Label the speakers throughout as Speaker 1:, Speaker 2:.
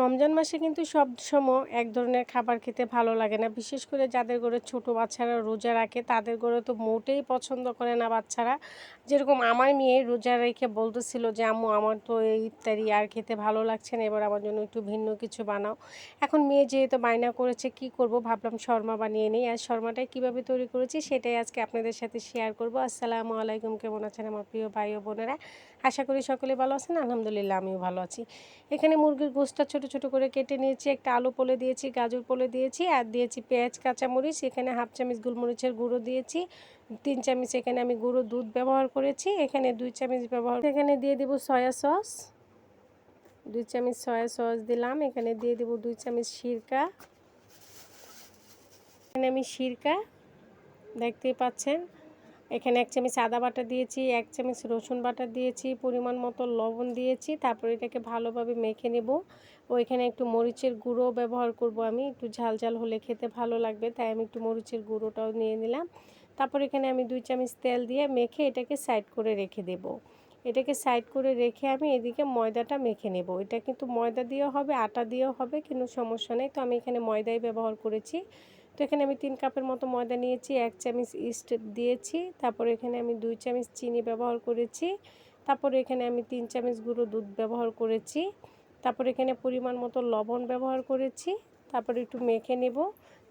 Speaker 1: রমজান মাসে কিন্তু সব সময় এক ধরনের খাবার খেতে ভালো লাগে না। বিশেষ করে যাদের ঘরে ছোট বাচ্চারা রোজা রাখে তাদের ঘরে তো মোটেই পছন্দ করে না বাচ্চারা। যেরকম আমার মেয়ে রোজা রেখে বলতেছিল যে, "আম্মু আমার তো এই ইফতারি আর খেতে ভালো লাগছে না। এবার আমার জন্য একটু ভিন্ন কিছু বানাও।" এখন মেয়ে যেহেতু বায়না করেছে কি করব ভাবলাম শর্মা বানিয়ে নিই। আর শর্মাটা কিভাবে তৈরি করেছি সেটাই আজকে আপনাদের সাথে শেয়ার করব। আসসালামু আলাইকুম, কেমন আছেন আমার প্রিয় ভাই ও বোনেরা? আশা করি সকলে ভালো আছেন। আলহামদুলিল্লাহ আমিও ভালো আছি। এখানে মুরগির গোশটা ছোট ছোট করে কেটে নিয়েছি, একটা আলু পলে দিয়েছি, গাজর পলে দিয়েছি আর দিয়েছি পেঁয়াজ, কাঁচামরিচ। এখানে হাফ চামচ গোলমরিচের গুঁড়ো দিয়েছি, 3 চামচ এখানে আমি গুঁড়ো দুধ ব্যবহার করেছি, এখানে 2 চামচ ব্যবহার, এখানে দিয়ে দেব সয়া সস, 2 চামচ সয়া সস দিলাম, এখানে দিয়ে দেব 2 চামচ সিরকা, এখানে আমি সিরকা দেখতেই পাচ্ছেন, এখানে 1 চামচ আদা বাটা দিয়েছি, 1 চামচ রসুন বাটা দিয়েছি, পরিমাণ মতো লবণ দিয়েছি। তারপর এটাকে ভালোভাবে মেখে নেব। ও এখানে একটু মরিচের গুঁড়ো ব্যবহার করব আমি, একটু ঝাল ঝাল হলে খেতে ভালো লাগবে, তাই আমি একটু মরিচের গুঁড়োটাও নিয়ে নিলাম। তারপর এখানে আমি 2 চামচ তেল দিয়ে মেখে এটাকে সাইড করে রেখে দেব। এটাকে সাইড করে রেখে আমি এদিকে ময়দাটা মেখে নেব। এটা কিন্তু ময়দা দিয়েও হবে, আটা দিয়েও হবে, কোনো সমস্যা নেই। তো আমি এখানে ময়দাই ব্যবহার করেছি। তো এখানে আমি 3 কাপের মতো ময়দা নিয়েছি, 1 চামচ ইস্ট দিয়েছি, তারপর এখানে আমি 2 চামচ চিনি ব্যবহার করেছি, তারপর এখানে আমি 3 চামচ গুঁড়ো দুধ ব্যবহার করেছি, তারপর এখানে পরিমাণ মতো লবণ ব্যবহার করেছি, তারপর একটু মেখে নেব,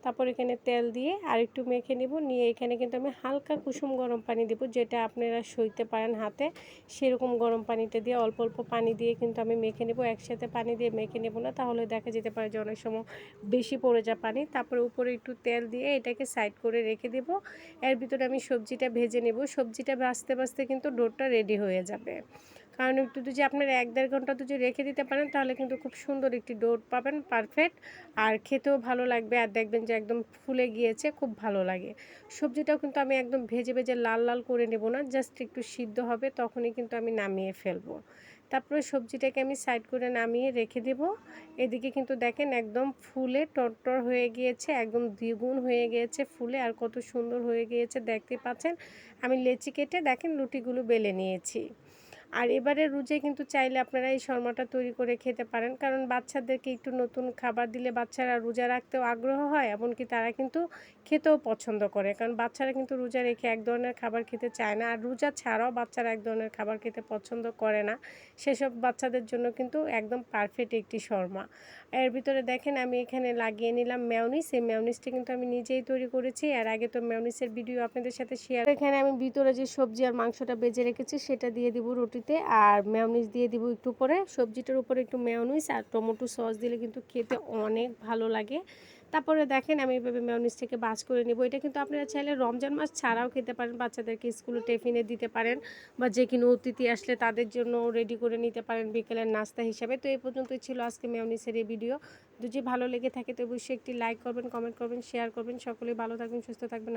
Speaker 1: তারপর এখানে তেল দিয়ে আর একটু মেখে নেব, নিয়ে এখানে কিন্তু আমি হালকা কুসুম গরম পানি দেব, যেটা আপনারা সইতে পারেন হাতে, সেরকম গরম পানিটা দিয়ে অল্প অল্প পানি দিয়ে কিন্তু আমি মেখে নেব। একসাথে পানি দিয়ে মেখে নেব না, তাহলে দেখা যেতে পারে যে অনেক সময় বেশি পড়ে যায় পানি। তারপরে উপরে একটু তেল দিয়ে এটাকে সাইড করে রেখে দেব। এর ভিতরে আমি সবজিটা ভেজে নেব। সবজিটা ভাজতে ভাজতে কিন্তু ডোটা রেডি হয়ে যাবে। কারণ একটু যদি আপনারা 1-1.5 ঘন্টা যদি রেখে দিতে পারেন তাহলে কিন্তু খুব সুন্দর একটি ডো পাবেন, পারফেক্ট, আর খেতেও ভালো লাগবে, আর দেখবেন যে একদম ফুলে গিয়েছে, খুব ভালো লাগে। সবজিটাও কিন্তু আমি একদম ভেজে ভেজে লাল লাল করে নেব না, জাস্ট একটু সিদ্ধ হবে, তখনই কিন্তু আমি নামিয়ে ফেলবো। তারপরে সবজিটাকে আমি সাইড করে নামিয়ে রেখে দেব। এদিকে কিন্তু দেখেন একদম ফুলে টরটর হয়ে গিয়েছে, একদম দ্বিগুণ হয়ে গিয়েছে ফুলে, আর কত সুন্দর হয়ে গিয়েছে দেখতে পাচ্ছেন। আমি লেচি কেটে দেখেন রুটিগুলো বেলে নিয়েছি। আর এবারে রোজায় কিন্তু চাইলে আপনারা এই শর্মাটা তৈরি করে খেতে পারেন, কারণ বাচ্চাদেরকে একটু নতুন খাবার দিলে বাচ্চারা রোজা রাখতেও আগ্রহ হয়, এমনকি তারা কিন্তু খেতেও পছন্দ করে, কারণ বাচ্চারা কিন্তু রোজা রেখে এক ধরনের খাবার খেতে চায় না, আর রোজা ছাড়াও বাচ্চারা এক ধরনের খাবার খেতে পছন্দ করে না। সেসব বাচ্চাদের জন্য কিন্তু একদম পারফেক্ট একটি শর্মা। এর ভিতরে দেখেন আমি এখানে লাগিয়ে নিলাম মেয়োনিজ। এই মেয়োনিজটা কিন্তু আমি নিজেই তৈরি করেছি, আর আগে তো মেয়োনিজের ভিডিও আপনাদের সাথে শেয়ার, এখানে আমি ভিতরে যে সবজি আর মাংসটা ভেজে রেখেছি সেটা দিয়ে দিব রুটিতে, আর মেয়োনিজ দিয়ে দিব একটু পরে। সবজিটার উপরে একটু মেয়োনিজ আর টমেটো সস দিলে কিন্তু খেতে অনেক ভালো লাগে। তারপরে দেখেন আমি এভাবে মেয়োনিজটাকে ভাজ করে নেব। এটা কিন্তু আপনারা চাইলে রমজান মাস ছাড়াও খেতে পারেন, বাচ্চাদেরকে স্কুলে টিফিনে দিতে পারেন, বা যে কোনো অতিথি আসলে তাদের জন্য রেডি করে নিতে পারেন বিকেলের নাস্তা হিসাবে। তো এই পর্যন্তই ছিল আজকে মেয়োনিজের এই ভিডিও। যদি ভালো লেগে থাকে তো অবশ্যই একটি লাইক করবেন, কমেন্ট করবেন, শেয়ার করবেন। সকলেই ভালো থাকবেন, সুস্থ থাকবেন।